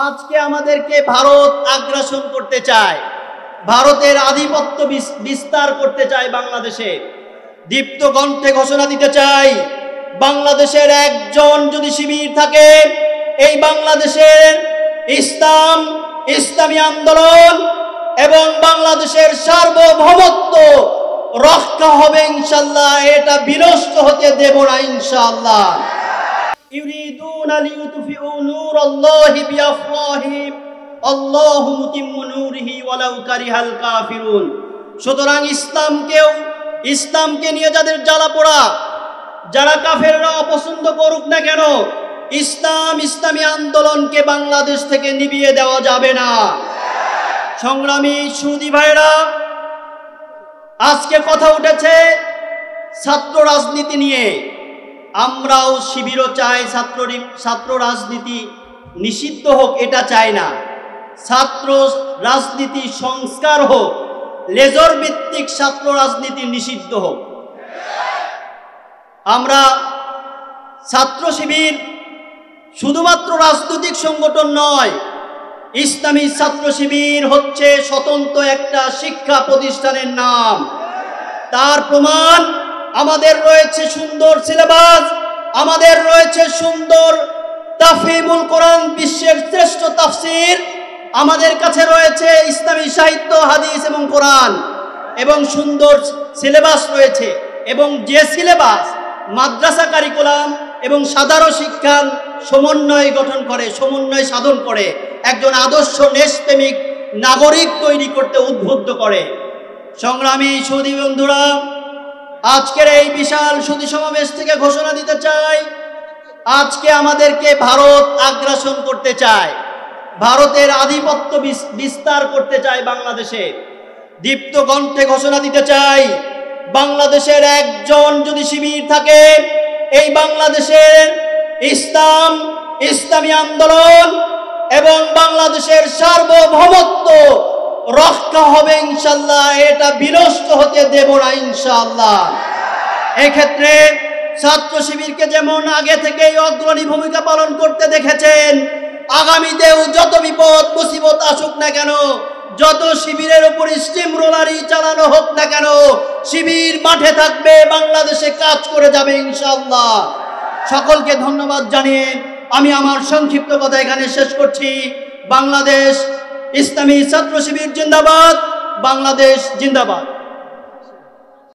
আজকে আমাদেরকে ভারত আগ্রাসন করতে চায়, ভারতের আধিপত্য বিস্তার করতে চায় বাংলাদেশে। দীপ্ত কণ্ঠে ঘোষণা দিতে চাই, বাংলাদেশের একজন যদি শিবির থাকে, এই বাংলাদেশের ইসলামী আন্দোলন এবং বাংলাদেশের সার্বভৌমত্ব রক্ষা হবে ইনশাআল্লাহ। এটা বিনষ্ট হতে দেব না ইনশাআল্লাহ। ইউরিদুনা লিইউতফিউ নূরাল্লাহি বিআফওয়াহিহিম আল্লাহু মুতিম্মু নূরিহি ওয়ালাউ কারিহাল কাফিরুন। সুতরাং ইসলামকে নিয়ে যাদের জ্বালা পোড়া, যারা কাফেররা অপছন্দ করুক না কেন, ইসলামী আন্দোলনকে বাংলাদেশ থেকে নিভিয়ে দেওয়া যাবে না। সংগ্রামী সুধী ভাইরা, আজকে কথা উঠেছে ছাত্র রাজনীতি নিয়ে। আমরাও শিবিরও চাই ছাত্র রাজনীতি নিষিদ্ধ হোক, এটা চাই না। ছাত্র রাজনীতি সংস্কার হোক, লেজর ভিত্তিক ছাত্র রাজনীতি নিষিদ্ধ হোক। আমরা ছাত্র শিবির শুধুমাত্র রাজনৈতিক সংগঠন নয়, ইসলামী ছাত্র শিবির হচ্ছে স্বতন্ত্র একটা শিক্ষা প্রতিষ্ঠানের নাম। তার প্রমাণ আমাদের রয়েছে সুন্দর সিলেবাস, আমাদের রয়েছে সুন্দর তাফহিমুল কোরআন, বিশ্বের শ্রেষ্ঠ তাফসির, আমাদের কাছে রয়েছে ইসলামী সাহিত্য, হাদিস এবং কোরআন, এবং সুন্দর সিলেবাস রয়েছে। এবং যে সিলেবাস মাদ্রাসা কারিকুলাম এবং সাধারণ শিক্ষার সমন্বয় সাধন করে একজন আদর্শ দেশপ্রেমিক নাগরিক তৈরি করতে উদ্বুদ্ধ করে। সংগ্রামী সুধী বন্ধুরা, আজকের এই বিশাল সুধী সমাবেশ থেকে ঘোষণা দিতে চাই, আজকে আমাদেরকে ভারত আগ্রাসন করতে চায়, ভারতের আধিপত্য বিস্তার করতে চায় বাংলাদেশে। দীপ্ত কণ্ঠে ঘোষণা দিতে চাই, বাংলাদেশের একজন যদি শিবির থাকে, এই বাংলাদেশের ইসলামী আন্দোলন এবং বাংলাদেশের সার্বভৌমত্ব রক্ষা হবে ইনশাআল্লাহ। এটা বিনষ্ট হতে দেব না ইনশাআল্লাহ। এক্ষেত্রে ছাত্র শিবিরকে যেমন আগে থেকেই অগ্রণী ভূমিকা পালন করতে দেখেছেন, আগামীতেও যত বিপদ মুসিবত আসুক না কেন, যত শিবিরের উপর স্টিম রোলারি চালানো হোক না কেন, শিবির মাঠে থাকবে, বাংলাদেশে কাজ করে যাবে ইনশাআল্লাহ। সকলকে ধন্যবাদ জানিয়ে আমি আমার সংক্ষিপ্ত কথা এখানে শেষ করছি। বাংলাদেশ ইসলামী ছাত্র শিবির জিন্দাবাদ, বাংলাদেশ জিন্দাবাদ।